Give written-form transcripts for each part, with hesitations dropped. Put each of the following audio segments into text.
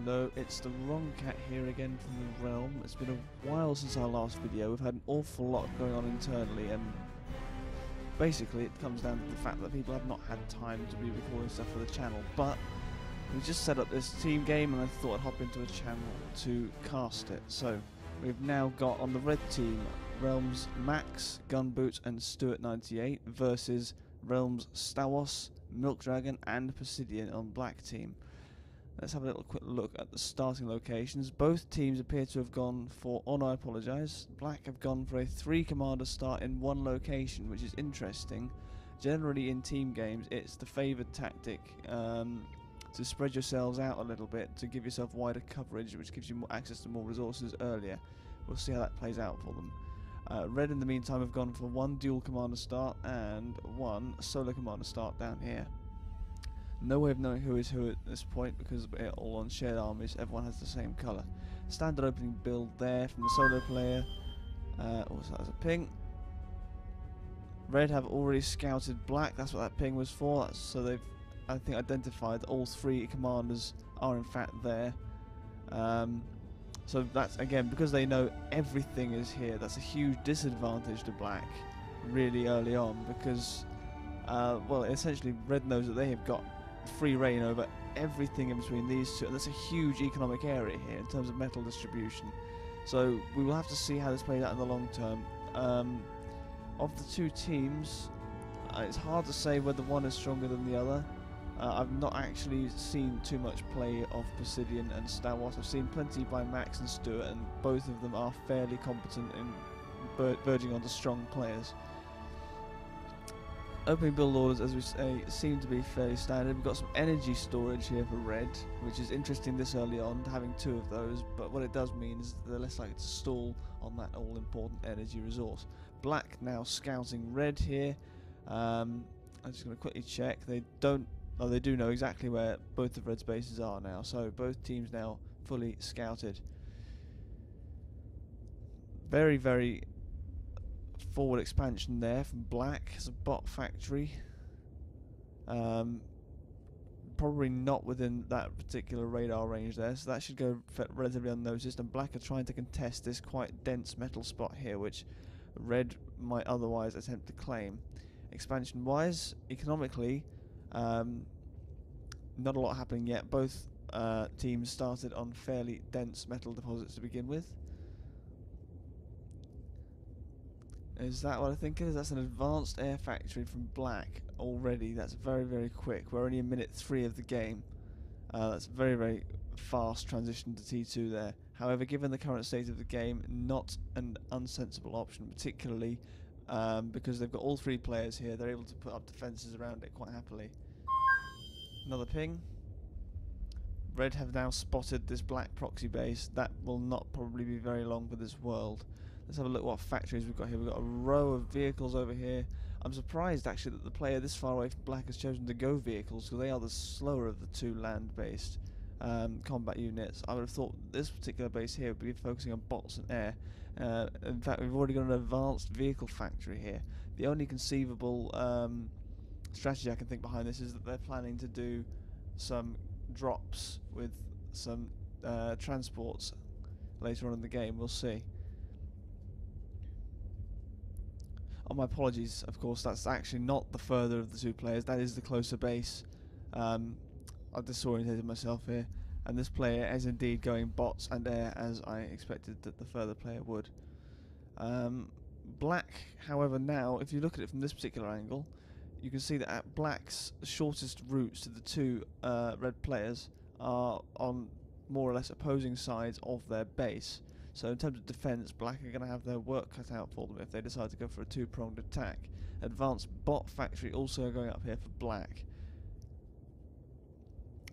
Hello, it's TheWrongCat here again from the Realm. It's been a while since our last video. We've had an awful lot going on internally, and basically it comes down to the fact that people have not had time to be recording stuff for the channel. But we just set up this team game and I thought I'd hop into a channel to cast it. So we've now got on the red team Realms Max, Gunboot and Stuart98 versus Realms Stawos, Milk Dragon and Pisidian on black team. Let's have a little quick look at the starting locations. Both teams appear to have gone for, oh no, I apologise, black have gone for a 3 commander start in one location, which is interesting. Generally in team games it's the favoured tactic to spread yourselves out a little bit, to give yourself wider coverage, which gives you more access to more resources earlier. We'll see how that plays out for them. Red in the meantime have gone for 1 dual commander start and 1 solo commander start down here. No way of knowing who is who at this point because we're all on shared armies, everyone has the same colour. Standard opening build there from the solo player. Also that was a ping. Red have already scouted black, that's what that ping was for. So they've, I think, identified that all 3 commanders are in fact there. So that's, again, because they know everything is here, that's a huge disadvantage to black really early on because, well, essentially red knows that they have got free reign over everything in between these two, and that's a huge economic area here in terms of metal distribution. So we will have to see how this plays out in the long term. Of the 2 teams, it's hard to say whether one is stronger than the other. I've not actually seen too much play of Pisidian and Stawos. I've seen plenty by Max and Stuart, and both of them are fairly competent in verging onto strong players. Opening build orders, as we say, seem to be fairly standard. We've got some energy storage here for red, which is interesting this early on, having 2 of those, but what it does mean is they're less likely to stall on that all-important energy resource. Black now scouting red here. I'm just going to quickly check. They don't, oh, they do know exactly where both of red's bases are now, so both teams now fully scouted. Very, very forward expansion there from black as a bot factory. Probably not within that particular radar range there, so that should go relatively unnoticed, and black are trying to contest this quite dense metal spot here, which red might otherwise attempt to claim. Expansion wise, economically, not a lot happening yet. Both teams started on fairly dense metal deposits to begin with. Is that what I think it is? That's an advanced air factory from black already. That's very, very quick. We're only in minute 3 of the game. That's very, very fast transition to T2 there. However, given the current state of the game, not an unsensible option, particularly because they've got all 3 players here. They're able to put up defences around it quite happily. Another ping. Red have now spotted this black proxy base. That will not probably be very long for this world. Let's have a look at what factories we've got here. We've got a row of vehicles over here. I'm surprised actually that the player this far away from black has chosen to go vehicles, because they are the slower of the 2 land-based combat units. I would have thought this particular base here would be focusing on bots and air. In fact, we've already got an advanced vehicle factory here. The only conceivable strategy I can think behind this is that they're planning to do some drops with some transports later on in the game. We'll see. Oh, my apologies, of course, that's actually not the further of the 2 players, that is the closer base. I disorientated myself here, and this player is indeed going bots and air as I expected that the further player would. Black, however, now, if you look at it from this particular angle, you can see that at black's shortest routes to the 2 red players are on more or less opposing sides of their base. So in terms of defense, black are going to have their work cut out for them if they decide to go for a 2-pronged attack. Advanced bot factory also going up here for black.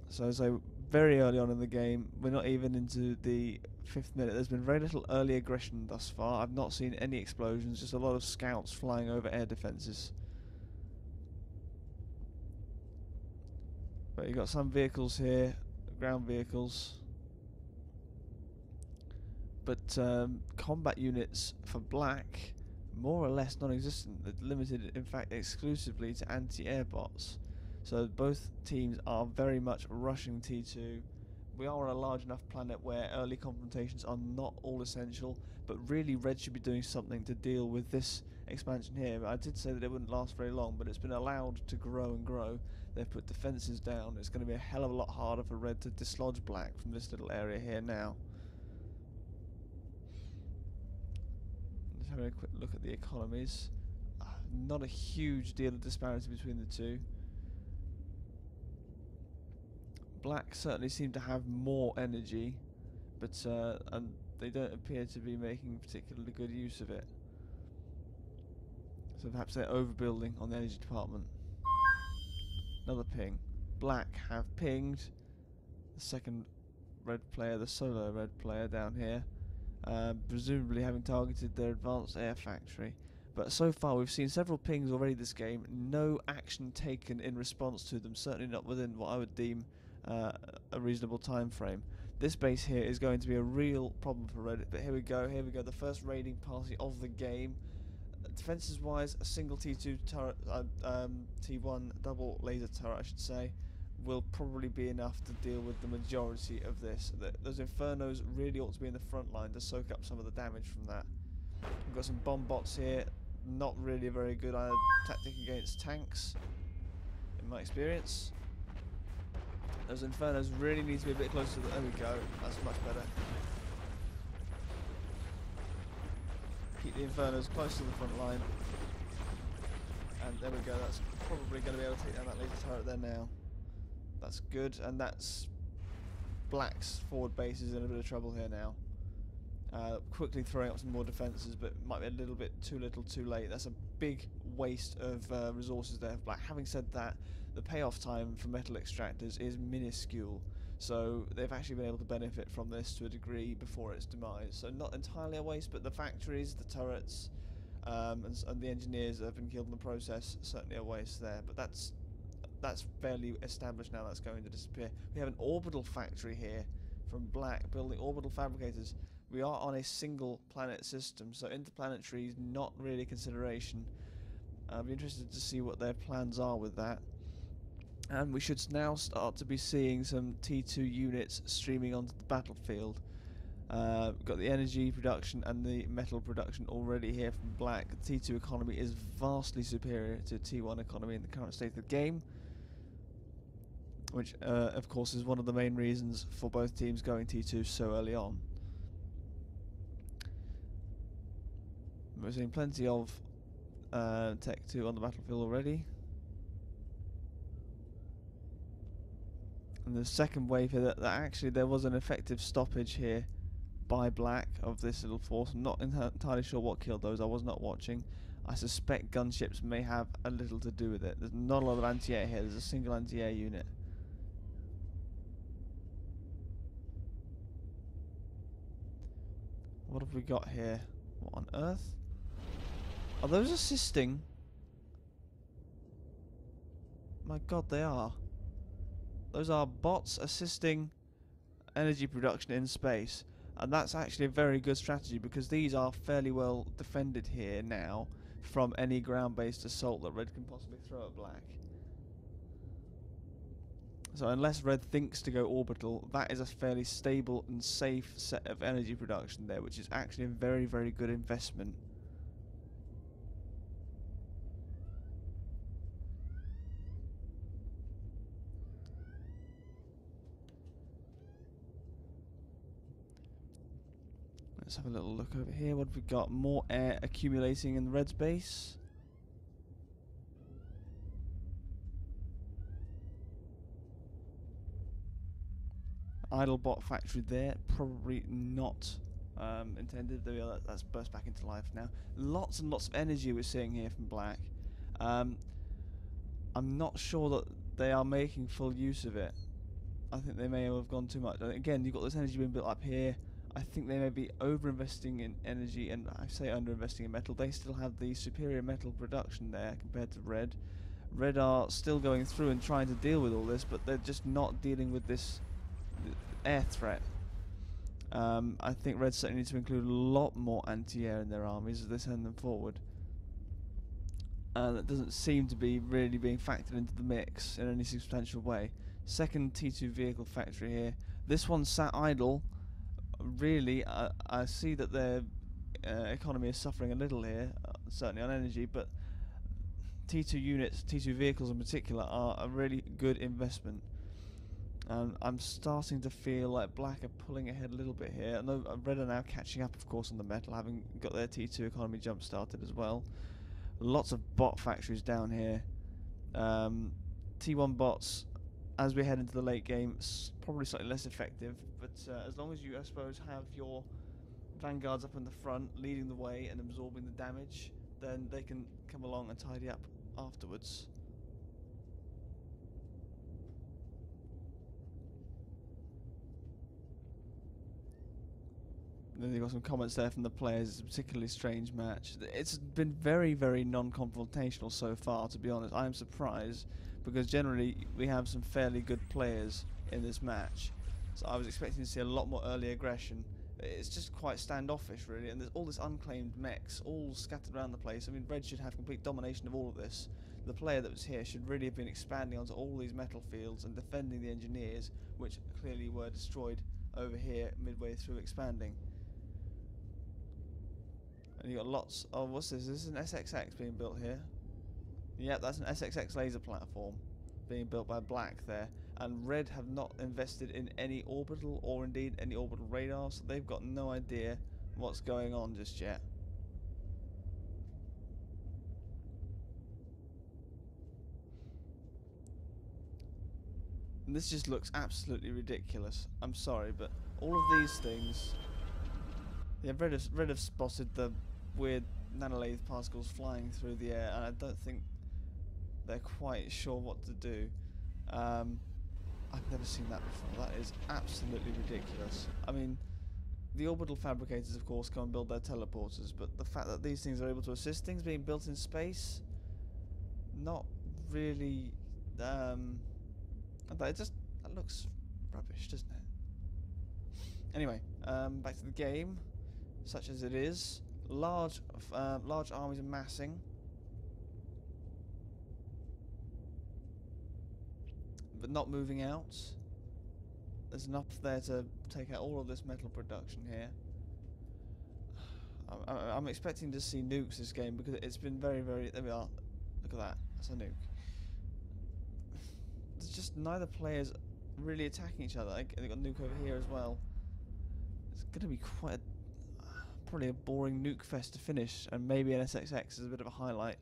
So very early on in the game, we're not even into the 5th minute. There's been very little early aggression thus far. I've not seen any explosions, just a lot of scouts flying over air defences. But you've got some vehicles here, ground vehicles. But combat units for black, more or less non-existent. They're limited, in fact, exclusively to anti-air bots. So both teams are very much rushing T2 we are on a large enough planet where early confrontations are not all essential, but really Red should be doing something to deal with this expansion here. I did say that it wouldn't last very long, but it's been allowed to grow and grow. They've put defences down. It's going to be a hell of a lot harder for Red to dislodge Black from this little area here now. Just having a quick look at the economies. Not a huge deal of disparity between the two. Black certainly seem to have more energy, but and they don't appear to be making particularly good use of it. So perhaps they're overbuilding on the energy department. Another ping. Black have pinged the second Red player, the solo Red player down here, presumably having targeted their advanced air factory. But so far we've seen several pings already this game, no action taken in response to them, certainly not within what I would deem a reasonable time frame. This base here is going to be a real problem for Red, but here we go, the first raiding party of the game. Defences wise, a single T2 turret, T1 double laser turret I should say, will probably be enough to deal with the majority of this. Those Infernos really ought to be in the front line to soak up some of the damage from that. We've got some bomb bots here, not really a very good tactic against tanks, in my experience. Those Infernos really need to be a bit closer to there we go, that's much better. Keep the Infernos close to the front line. And there we go, that's probably going to be able to take down that laser turret there now. That's good, and that's Black's forward base is in a bit of trouble here now. Quickly throwing up some more defences, but it might be a little bit too little too late. That's a big waste of resources there for Black. Having said that, the payoff time for metal extractors is minuscule, so they've actually been able to benefit from this to a degree before its demise. So not entirely a waste, but the factories, the turrets, and the engineers that have been killed in the process, certainly a waste there. But that's fairly established now. That's going to disappear. We have an orbital factory here from Black, building orbital fabricators. We are on a single planet system, so interplanetary is not really a consideration. I'll be interested to see what their plans are with that. And we should now start to be seeing some T2 units streaming onto the battlefield. We've got the energy production and the metal production already here from Black. The T2 economy is vastly superior to T1 economy in the current state of the game, which of course is one of the main reasons for both teams going T2 so early on. We're seeing plenty of Tech 2 on the battlefield already. And the second wave here, that actually there was an effective stoppage here by Black of this little force. I'm not entirely sure what killed those, I was not watching. I suspect gunships may have a little to do with it. There's not a lot of anti-air here, there's a single anti-air unit. What have we got here? What on earth? Are those assisting? My god, they are. Those are bots assisting energy production in space. And that's actually a very good strategy, because these are fairly well defended here now from any ground-based assault that Red can possibly throw at Black. So unless Red thinks to go orbital, that is a fairly stable and safe set of energy production there, which is actually a very, very good investment. Let's have a little look over here. What have we got? More air accumulating in the Red's base. Idle bot factory there. Probably not intended. There we are. That's burst back into life now. Lots and lots of energy we're seeing here from Black. I'm not sure that they are making full use of it. I think they may have gone too much. Again, you've got this energy being built up here. I think they may be over-investing in energy, and I say under-investing in metal. They still have the superior metal production there compared to Red. Red are still going through and trying to deal with all this, but they're just not dealing with this air threat. I think Red certainly need to include a lot more anti-air in their armies as they send them forward. That doesn't seem to be really being factored into the mix in any substantial way. Second T2 vehicle factory here. This one sat idle. Really, I see that their economy is suffering a little here, certainly on energy, but T2 units, T2 vehicles in particular, are a really good investment. I'm starting to feel like Black are pulling ahead a little bit here. I know Red are now catching up, of course, on the metal, having got their T2 economy jump started as well. Lots of bot factories down here. T1 bots, as we head into the late game, probably slightly less effective, but as long as you, I suppose, have your vanguards up in the front, leading the way and absorbing the damage, then they can come along and tidy up afterwards. Then you've got some comments there from the players. It's a particularly strange match. It's been very, very non-confrontational so far, to be honest. I am surprised, because generally we have some fairly good players in this match. So I was expecting to see a lot more early aggression. It's just quite standoffish, really, and there's all this unclaimed mechs all scattered around the place. I mean, Red should have complete domination of all of this. The player that was here should really have been expanding onto all these metal fields and defending the engineers, which clearly were destroyed over here midway through expanding. And you got lots of, what's this? Is this an SXX being built here? Yep, that's an SXX laser platform being built by Black there. And Red have not invested in any orbital or indeed any orbital radar, so they've got no idea what's going on just yet. And this just looks absolutely ridiculous. I'm sorry, but all of these things... Yeah, Red have spotted the weird nanolathe particles flying through the air, and I don't think they're quite sure what to do. I've never seen that before. That is absolutely ridiculous. I mean, the orbital fabricators, of course, come and build their teleporters, but the fact that these things are able to assist things being built in space, not really. That looks rubbish, doesn't it? Anyway, back to the game. Such as it is, large armies amassing. But not moving out. There's enough there to take out all of this metal production here. I'm expecting to see nukes this game, because it's been very, very... There we are. Look at that. That's a nuke. There's just neither player's really attacking each other. They've got a nuke over here as well. It's going to be quite probably a boring nuke fest to finish, and maybe an SXX is a bit of a highlight.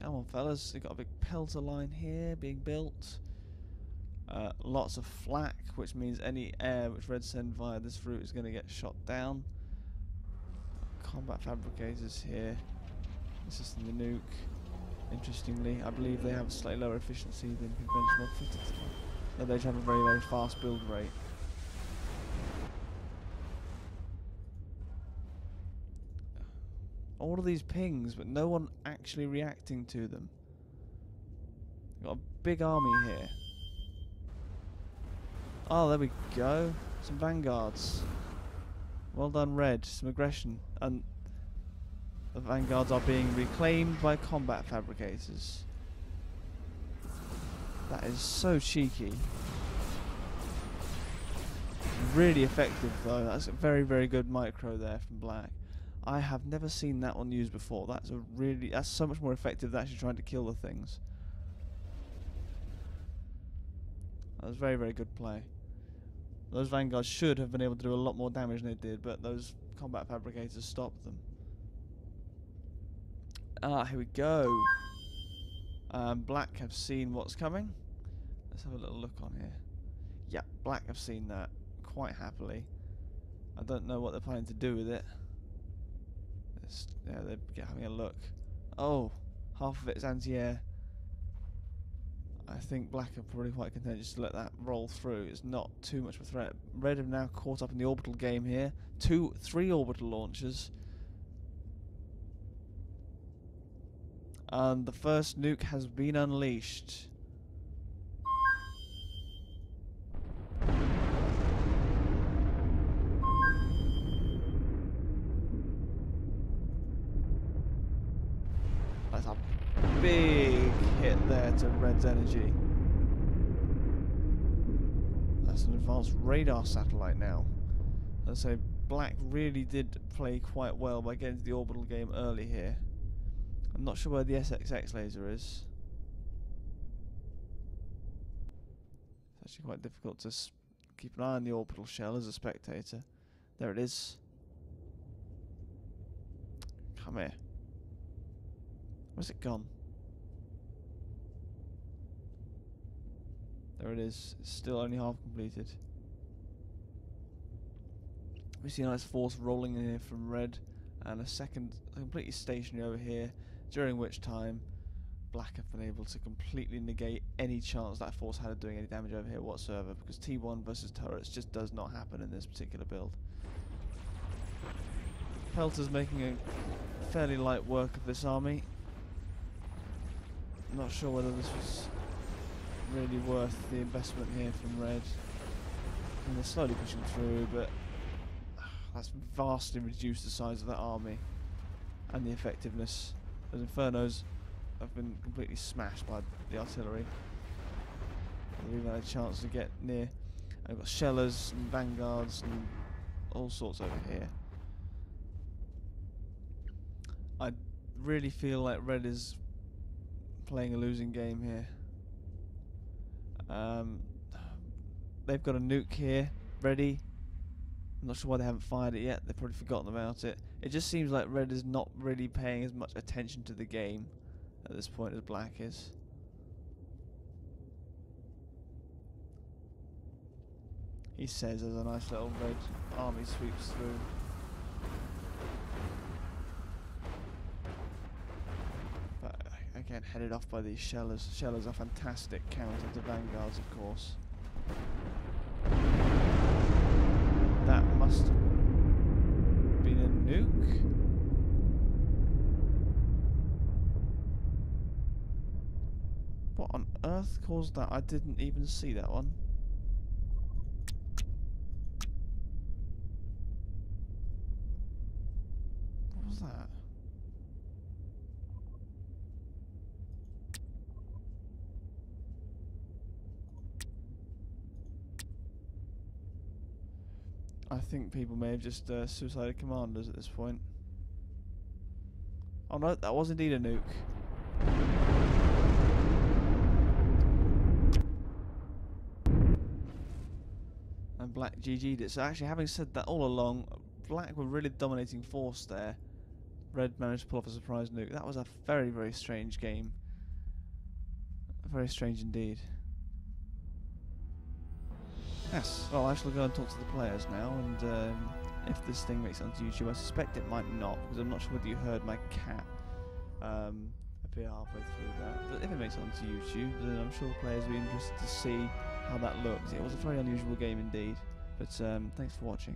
Come on, fellas. We've got a big pelter line here being built. Lots of flak, which means any air which Red send via this route is going to get shot down. Combat fabricators here. This is the nuke. Interestingly, I believe they have a slightly lower efficiency than conventional. No, they have a very, very fast build rate. All of these pings, but no one actually reacting to them. Got a big army here. Oh, there we go. Some vanguards. Well done, Red. Some aggression. And the vanguards are being reclaimed by combat fabricators. That is so cheeky. Really effective, though. That's a very, very good micro there from Black. I have never seen that one used before. That's so much more effective than actually trying to kill the things. That was very, very good play. Those vanguards should have been able to do a lot more damage than they did, but those combat fabricators stopped them. Ah, here we go. Black have seen what's coming. Let's have a little look on here. Yeah, Black have seen that quite happily. I don't know what they're planning to do with it. Yeah, they're having a look. Oh, half of it is anti-air. I think Black are probably quite content just to let that roll through. It's not too much of a threat. Red have now caught up in the orbital game here. 3 orbital launches. And the first nuke has been unleashed. big hit there to Red's energy. That's an advanced radar satellite now. And so Black really did play quite well by getting to the orbital game early here. I'm not sure where the SXX laser is. It's actually quite difficult to keep an eye on the orbital shell as a spectator. There it is. Come here. Where's it gone? There it is. It's still only half completed. We see a nice force rolling in here from Red, and a second completely stationary over here, during which time Black have been able to completely negate any chance that force had of doing any damage over here whatsoever, because T1 versus turrets just does not happen in this particular build. Pelter's making a fairly light work of this army. Not sure whether this was really worth the investment here from Red. And they're slowly pushing through, but that's vastly reduced the size of that army and the effectiveness. Those Infernos have been completely smashed by the artillery. They've even had a chance to get near. I've got Shellers and Vanguards and all sorts over here. I really feel like Red is playing a losing game here. They've got a nuke here ready. I'm not sure why they haven't fired it yet. They've probably forgotten about it. It just seems like Red is not really paying as much attention to the game at this point as Black is. He says as a nice little Red army sweeps through. But again, headed off by these Shellers. Shellers are fantastic counter to Vanguards, of course. That must have been a nuke. What on earth caused that? I didn't even see that one. What was that? I think people may have just suicided commanders at this point. Oh no, that was indeed a nuke. And Black GG'd it. So actually, having said that all along, Black were really dominating force there. Red managed to pull off a surprise nuke. That was a very, very strange game. Very strange indeed. Yes, well I shall go and talk to the players now, and if this thing makes it onto YouTube, I suspect it might not, because I'm not sure whether you heard my cat appear halfway through that. But if it makes it onto YouTube, then I'm sure the players will be interested to see how that looks. It was a very unusual game indeed, but thanks for watching.